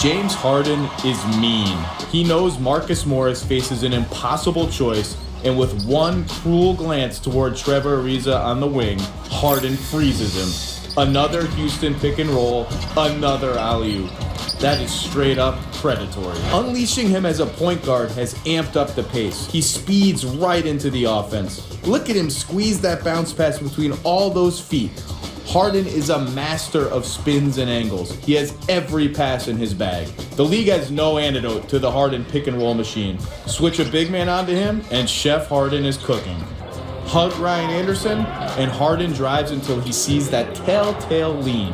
James Harden is mean. He knows Marcus Morris faces an impossible choice, and with one cruel glance toward Trevor Ariza on the wing, Harden freezes him. Another Houston pick and roll, another alley-oop. That is straight up predatory. Unleashing him as a point guard has amped up the pace. He speeds right into the offense. Look at him squeeze that bounce pass between all those feet. Harden is a master of spins and angles. He has every pass in his bag. The league has no antidote to the Harden pick and roll machine. Switch a big man onto him, and Chef Harden is cooking. Hug Ryan Anderson, and Harden drives until he sees that telltale lean.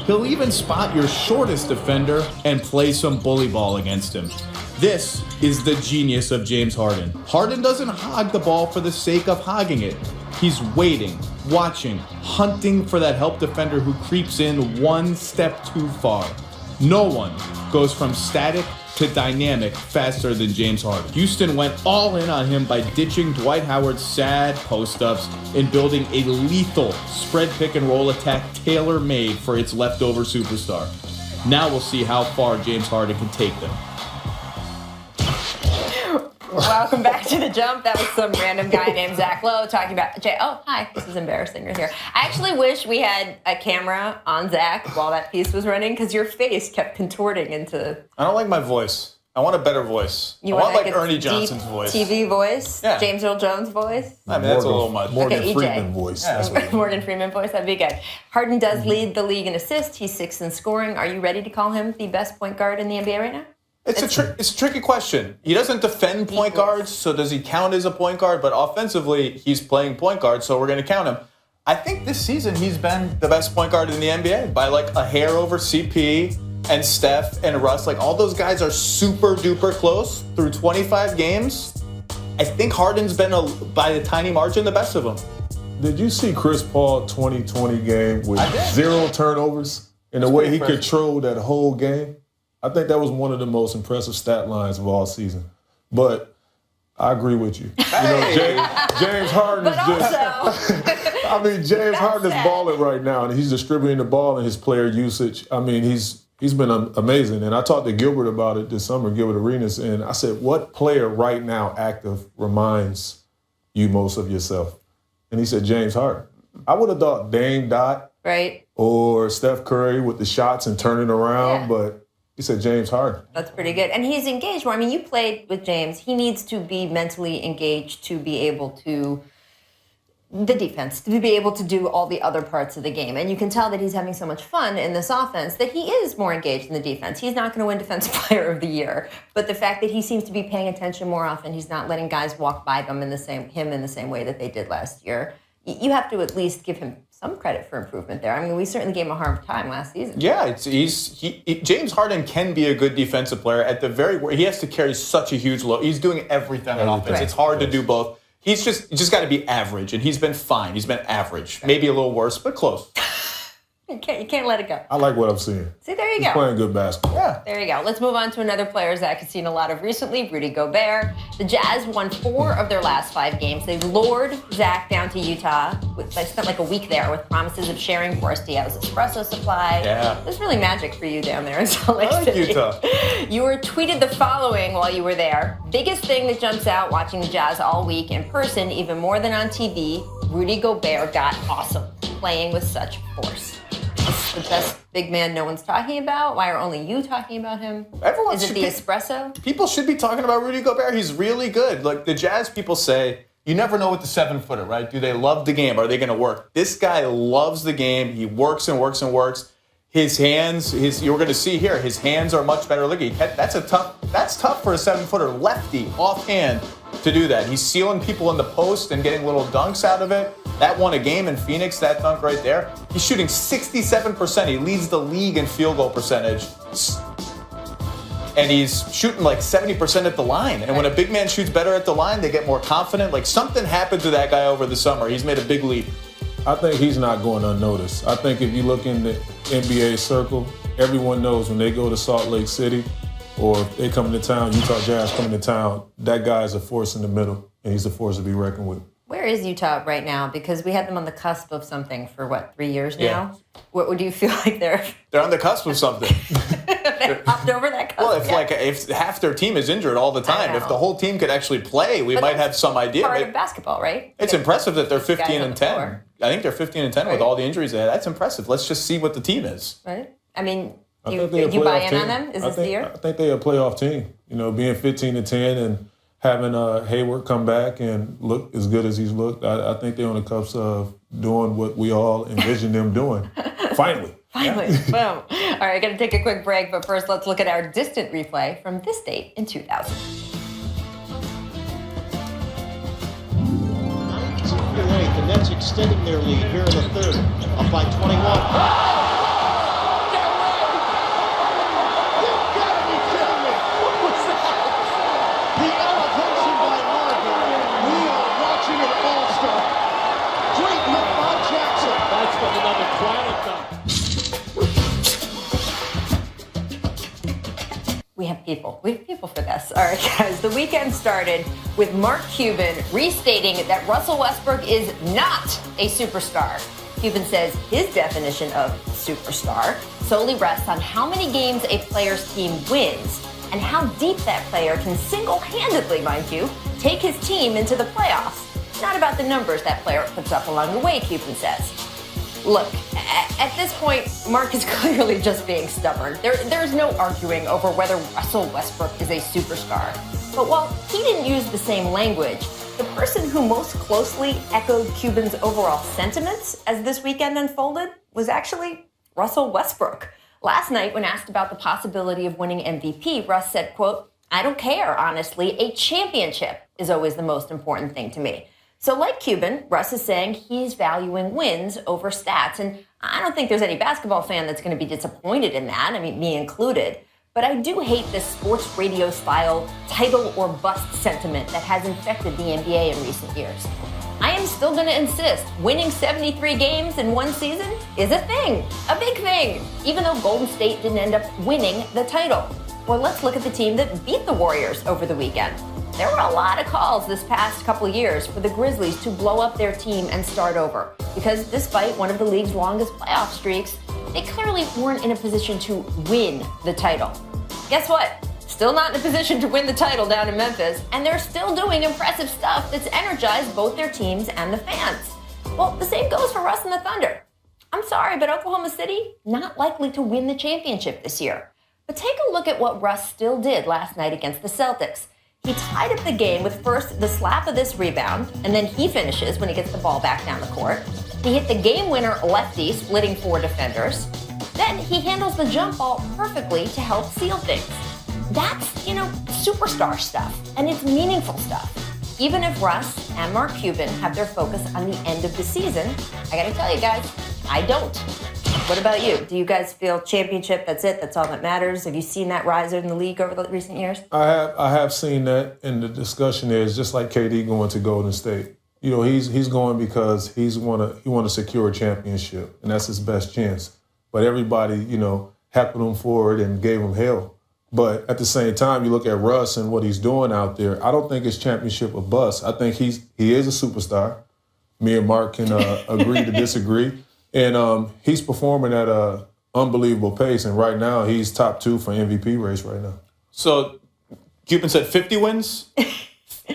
He'll even spot your shortest defender and play some bully ball against him. This is the genius of James Harden. Harden doesn't hog the ball for the sake of hogging it. He's waiting, watching, hunting for that help defender who creeps in one step too far. No one goes from static to dynamic faster than James Harden. Houston went all in on him by ditching Dwight Howard's sad post-ups and building a lethal spread pick and roll attack tailor-made for its leftover superstar. Now we'll see how far James Harden can take them. Welcome back to The Jump. That was some random guy named Zach Lowe talking about Jay. Oh, hi. This is embarrassing. You're here. I actually wish we had a camera on Zach while that piece was running because your face kept contorting into... I don't like my voice. I want a better voice. I want like Ernie Johnson's voice. TV voice? Yeah. James Earl Jones voice? I mean, that's a little much. Morgan Okay, Freeman voice. Yeah. That's what Morgan Freeman voice, that'd be good. Harden does lead the league in assists. He's 6th in scoring. Are you ready to call him the best point guard in the NBA right now? It's a tricky question. He doesn't defend point guards, so does he count as a point guard? But offensively, he's playing point guard, so we're going to count him. I think this season he's been the best point guard in the NBA by like a hair over CP and Steph and Russ. Like all those guys are super duper close through 25 games. I think Harden's been by a tiny margin the best of them. Did you see Chris Paul 2020 game with 0 turnovers and the way he controlled that whole game? I think that was one of the most impressive stat lines of all season. But I agree with you. James Harden is just... I mean, James Harden is balling right now, and he's distributing the ball and his player usage. I mean, he's been amazing. And I talked to Gilbert about it this summer, Gilbert Arenas, and I said, what player right now active reminds you most of yourself? And he said, James Harden. I would have thought Dame Dot. Right. Or Steph Curry with the shots and turning around, but... He said James Harden. That's pretty good. And he's engaged more. I mean, you played with James. He needs to be mentally engaged to be able to, the defense, to be able to do all the other parts of the game. And you can tell that he's having so much fun in this offense that he is more engaged in the defense. He's not going to win Defensive Player of the Year. But the fact that he seems to be paying attention more often, he's not letting guys walk by him in the same way that they did last year. You have to at least give him some credit for improvement there. I mean, we certainly gave him a hard time last season. Yeah, James Harden can be a good defensive player. At the he has to carry such a huge load. He's doing everything on offense. It's hard to do both. He's just got to be average, and he's been fine. He's been average, maybe a little worse, but close. You can't let it go. I like what I'm seeing. See, there you He's go. playing good basketball. Yeah. There you go. Let's move on to another player Zach has seen a lot of recently, Rudy Gobert. The Jazz won 4 of their last 5 games. They've lured Zach down to Utah. They spent like a week there with promises of sharing Forrest Diaz's espresso supply. Yeah. It was really magic for you down there in Salt Lake I like City. Utah. You were tweeted the following while you were there. Biggest thing that jumps out watching the Jazz all week in person, even more than on TV, Rudy Gobert got awesome, playing with such force. Is the best big man no one's talking about? Why are only you talking about him? Everyone Is it the espresso? People should be talking about Rudy Gobert. He's really good. Like the Jazz people say, you never know with the 7-footer, right? Do they love the game? Are they going to work? This guy loves the game. He works and works and works. His hands, you're going to see here, his hands are much better looking. That's tough for a 7-footer lefty offhand to do that. He's sealing people in the post and getting little dunks out of it. That won a game in Phoenix, that dunk right there. He's shooting 67%. He leads the league in field goal percentage. And he's shooting like 70% at the line. And when a big man shoots better at the line, they get more confident. Like something happened to that guy over the summer. He's made a big leap. I think he's not going unnoticed. I think if you look in the NBA circle, everyone knows when they go to Salt Lake City or if they come to town, Utah Jazz coming to town, that guy's a force in the middle, and he's a force to be reckoned with. Where is Utah right now? Because we had them on the cusp of something for, 3 years now? Yeah. What would you feel like they're... They're on the cusp of something. They hopped over that cusp. Well, if half their team is injured all the time, if the whole team could actually play, we might have some idea. Part of basketball, right? It's impressive that they're 15-10. I think they're 15-10 with all the injuries they had. That's impressive. Let's just see what the team is. Right. I mean, you playoff buy in team. on them? Is this the year? I think they're a playoff team. Being 15-10 and having Hayward come back and look as good as he's looked. I think they're on the cusp of doing what we all envisioned them doing. Finally. Boom. All right, going to take a quick break, but first let's look at our distant replay from this date in 2000. The Nets extending their lead here in the third, up by 21. We have people for this. All right, guys, the weekend started with Mark Cuban restating that Russell Westbrook is not a superstar. Cuban says his definition of superstar solely rests on how many games a player's team wins and how deep that player can single-handedly, mind you, take his team into the playoffs. Not about the numbers that player puts up along the way, Cuban says. Look, at this point, Mark is clearly just being stubborn. There's no arguing over whether Russell Westbrook is a superstar. But while he didn't use the same language, the person who most closely echoed Cuban's overall sentiments as this weekend unfolded was actually Russell Westbrook. Last night, when asked about the possibility of winning MVP, Russ said, quote, "I don't care, honestly. A championship is always the most important thing to me." So like Cuban, Russ is saying he's valuing wins over stats. And I don't think there's any basketball fan that's going to be disappointed in that, I mean, me included. But I do hate this sports radio style title or bust sentiment that has infected the NBA in recent years. I am still going to insist winning 73 games in one season is a thing, a big thing, even though Golden State didn't end up winning the title. Or let's look at the team that beat the Warriors over the weekend. There were a lot of calls this past couple years for the Grizzlies to blow up their team and start over, because despite one of the league's longest playoff streaks, they clearly weren't in a position to win the title. Guess what? Still not in a position to win the title down in Memphis, and they're still doing impressive stuff that's energized both their teams and the fans. Well, the same goes for Russ and the Thunder. I'm sorry, but Oklahoma City, not likely to win the championship this year. But take a look at what Russ still did last night against the Celtics. He tied up the game with first the slap of this rebound, and then he finishes when he gets the ball back down the court. He hit the game winner lefty, splitting 4 defenders. Then he handles the jump ball perfectly to help seal things. That's, superstar stuff, and it's meaningful stuff. Even if Russ and Mark Cuban have their focus on the end of the season, I gotta tell you guys, I don't. What about you? Do you guys feel championship, that's it, that's all that matters? Have you seen that rise in the league over the recent years? I have seen that, and the discussion is just like KD going to Golden State. He's going because he want to secure a championship, and that's his best chance. But everybody, heckled him for it and gave him hell. But at the same time, you look at Russ and what he's doing out there, I don't think it's championship or bust. I think he is a superstar. Me and Mark can agree to disagree. And he's performing at an unbelievable pace. And right now, he's top 2 for MVP race right now. So Cuban said 50 wins?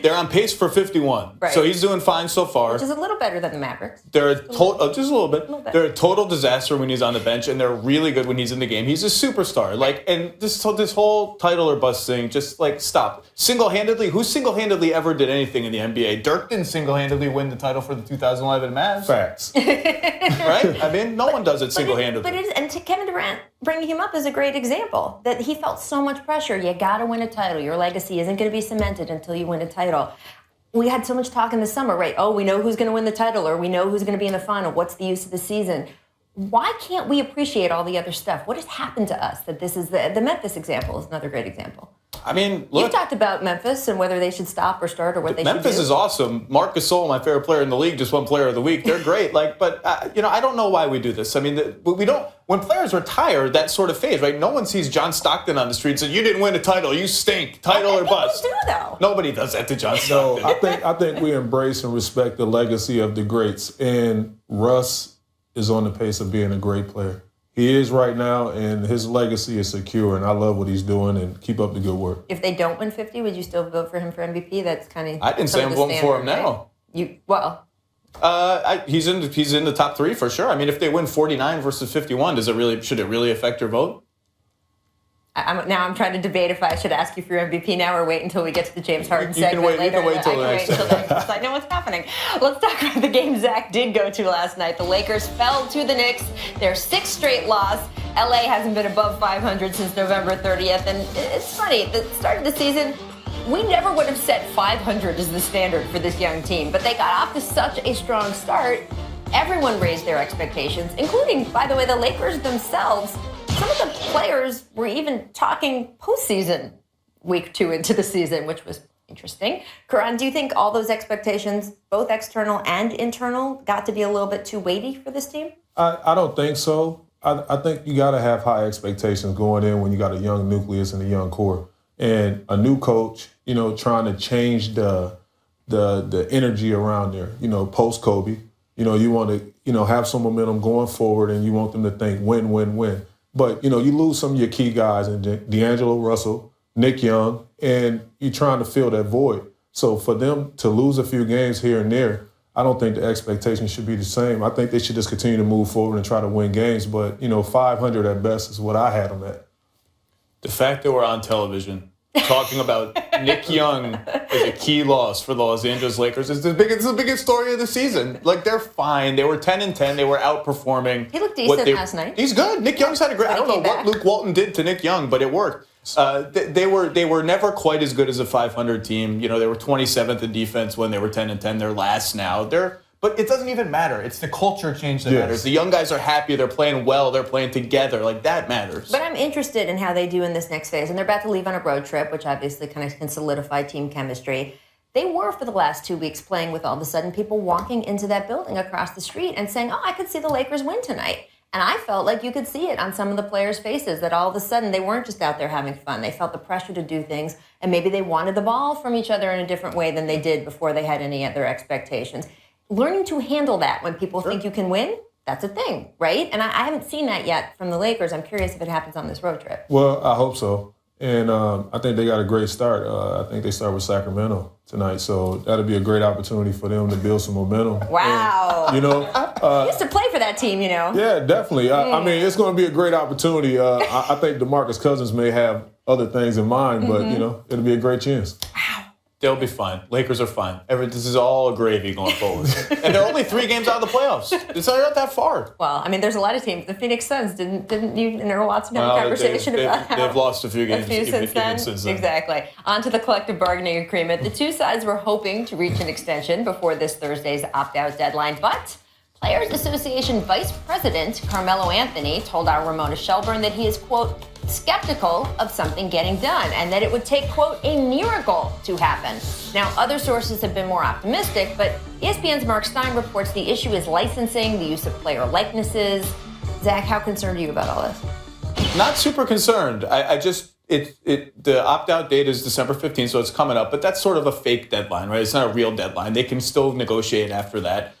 They're on pace for 51. Right. So he's doing fine so far. Which is a little better than the Mavericks. They're just a little bit. bit. They're a total disaster when he's on the bench, and they're really good when he's in the game. He's a superstar. And this whole title or bust thing, just stop. Single-handedly, who single-handedly ever did anything in the NBA? Dirk didn't single-handedly win the title for the 2011 Mavs. Facts. Right? I mean, no one does it single-handedly. And to Kevin Durant, bringing him up is a great example that he felt so much pressure. You got to win a title. Your legacy isn't going to be cemented until you win a title. We had so much talk in the summer, right? Oh, we know who's going to win the title, or we know who's going to be in the final. What's the use of the season? Why can't we appreciate all the other stuff? What has happened to us that this is the Memphis example is another great example. I mean, look. You've talked about Memphis and whether they should stop or start or what they should do. Memphis is awesome. Marc Gasol, my favorite player in the league, just won Player of the Week. They're great. But I don't know why we do this. I mean, we don't. When players retire, that sort of phase, right? No one sees John Stockton on the street and says, "You didn't win a title. You stink. Title or bust." People do, though. Nobody does that to John Stockton. No, I think we embrace and respect the legacy of the greats, and Russ is on the pace of being a great player. he is right now, and his legacy is secure, and I love what he's doing, and keep up the good work. If they don't win 50, would you still vote for him for MVP? That's kind of I didn't say I'm voting for him now. He's in the top 3 for sure. I mean, if they win 49 versus 51, should it really affect your vote? Now I'm trying to debate if I should ask you for your MVP now or wait until we get to the James Harden segment later. You can wait until the next because I know what's happening. Let's talk about the game Zach did go to last night. The Lakers fell to the Knicks. Their 6th straight loss. LA hasn't been above 500 since November 30th. And it's funny, at the start of the season, we never would have set 500 as the standard for this young team. But they got off to such a strong start. Everyone raised their expectations, including, by the way, the Lakers themselves. Some of the players were even talking postseason week 2 into the season, which was interesting. Karan, do you think all those expectations, both external and internal, got to be a little bit too weighty for this team? I don't think so. I think you got to have high expectations going in when you got a young nucleus and a young core. And a new coach, trying to change the energy around there, post Kobe. You want to, have some momentum going forward, and you want them to think win, win, win. But, you lose some of your key guys, and D'Angelo Russell, Nick Young, and you're trying to fill that void. So for them to lose a few games here and there, I don't think the expectations should be the same. I think they should just continue to move forward and try to win games. But, 500 at best is what I had them at. The fact that we're on television talking about Nick Young as a key loss for the Los Angeles Lakers is the biggest story of the season. Like, they're fine. They were 10-10. They were outperforming. He looked decent last night. He's good. Nick Young's had a great. I don't know what Luke Walton did to Nick Young, but it worked. They were never quite as good as a 500 team. They were 27th in defense when they were 10-10. They're last now. But it doesn't even matter. It's the culture change that matters. The young guys are happy. They're playing well. They're playing together. Like, that matters. But I'm interested in how they do in this next phase. And they're about to leave on a road trip, which obviously kind of can solidify team chemistry. They were, for the last 2 weeks, playing with all of a sudden people walking into that building across the street and saying, I could see the Lakers win tonight. And I felt like you could see it on some of the players' faces, that all of a sudden they weren't just out there having fun. They felt the pressure to do things, and maybe they wanted the ball from each other in a different way than they did before they had any other expectations. Learning to handle that when people think you can win, that's a thing, right? And I haven't seen that yet from the Lakers. I'm curious if it happens on this road trip. Well, I hope so. And I think they got a great start. I think they start with Sacramento tonight. So that'll be a great opportunity for them to build some momentum. Wow. And, you used to play for that team, Yeah, definitely. I mean, it's going to be a great opportunity. I think DeMarcus Cousins may have other things in mind, but, it'll be a great chance. Wow. They'll be fine. Lakers are fine. This is all gravy going forward. And they're only 3 games out of the playoffs. It's not that far. Well, I mean, there's a lot of teams. The Phoenix Suns didn't you and Earl Watson have a conversation about how they've lost a few games since then? Exactly. On to the collective bargaining agreement. The two sides were hoping to reach an extension before this Thursday's opt-out deadline, but Players Association Vice President Carmelo Anthony told our Ramona Shelburne that he is, quote, skeptical of something getting done and that it would take, quote, a miracle to happen. Now, other sources have been more optimistic, but ESPN's Mark Stein reports the issue is licensing, the use of player likenesses. Zach, how concerned are you about all this? Not super concerned. The opt-out date is December 15th, so it's coming up, but that's sort of a fake deadline, right? It's not a real deadline. They can still negotiate after that.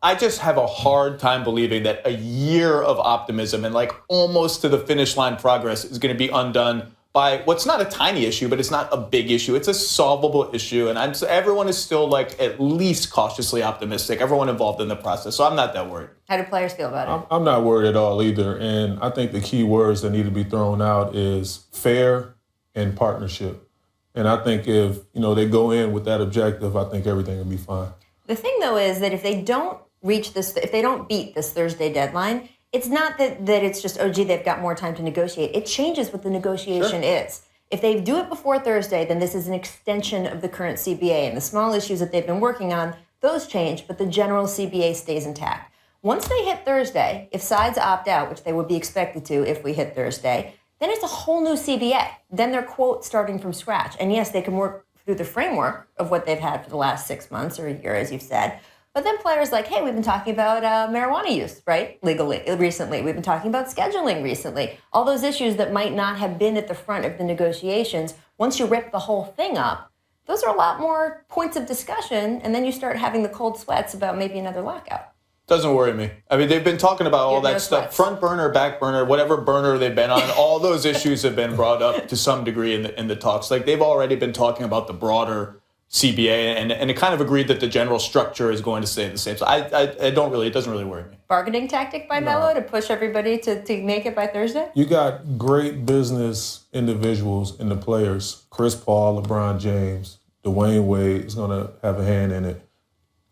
I just have a hard time believing that a year of optimism and like almost to the finish line progress is going to be undone by what's not a tiny issue, but it's not a big issue. It's a solvable issue, and everyone is still like at least cautiously optimistic. Everyone involved in the process, so I'm not that worried. How do players feel about it? I'm not worried at all either, and I think the key words that need to be thrown out is fair and partnership. And I think if they go in with that objective, I think everything will be fine. The thing, though, is that if they don't reach this, if they don't beat this Thursday deadline, it's not that it's just, they've got more time to negotiate. It changes what the negotiation is. If they do it before Thursday, then this is an extension of the current CBA. And the small issues that they've been working on, those change, but the general CBA stays intact. Once they hit Thursday, if sides opt out, which they would be expected to if we hit Thursday, then it's a whole new CBA. Then they're, quote, starting from scratch. And yes, they can work through the framework of what they've had for the last 6 months or a year, as you've said. But then players like, hey, we've been talking about marijuana use, right, legally, recently. We've been talking about scheduling recently. All those issues that might not have been at the front of the negotiations, once you rip the whole thing up, those are a lot more points of discussion, and then you start having the cold sweats about maybe another lockout. Doesn't worry me. I mean, they've been talking about all You have that no stuff. sweats. Front burner, back burner, whatever burner they've been on. All those issues have been brought up to some degree in the talks. Like, they've already been talking about the broader CBA, and it kind of agreed that the general structure is going to stay the same. So I don't really, it doesn't really worry me. Bargaining tactic by Melo to push everybody to make it by Thursday? You got great business individuals in the players. Chris Paul, LeBron James, Dwayne Wade is going to have a hand in it.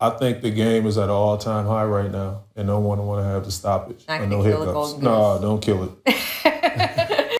I think the game is at an all-time high right now, and no one want to have the stoppage. Not or gonna no kill the hiccups. Golden Goose. No, don't kill it.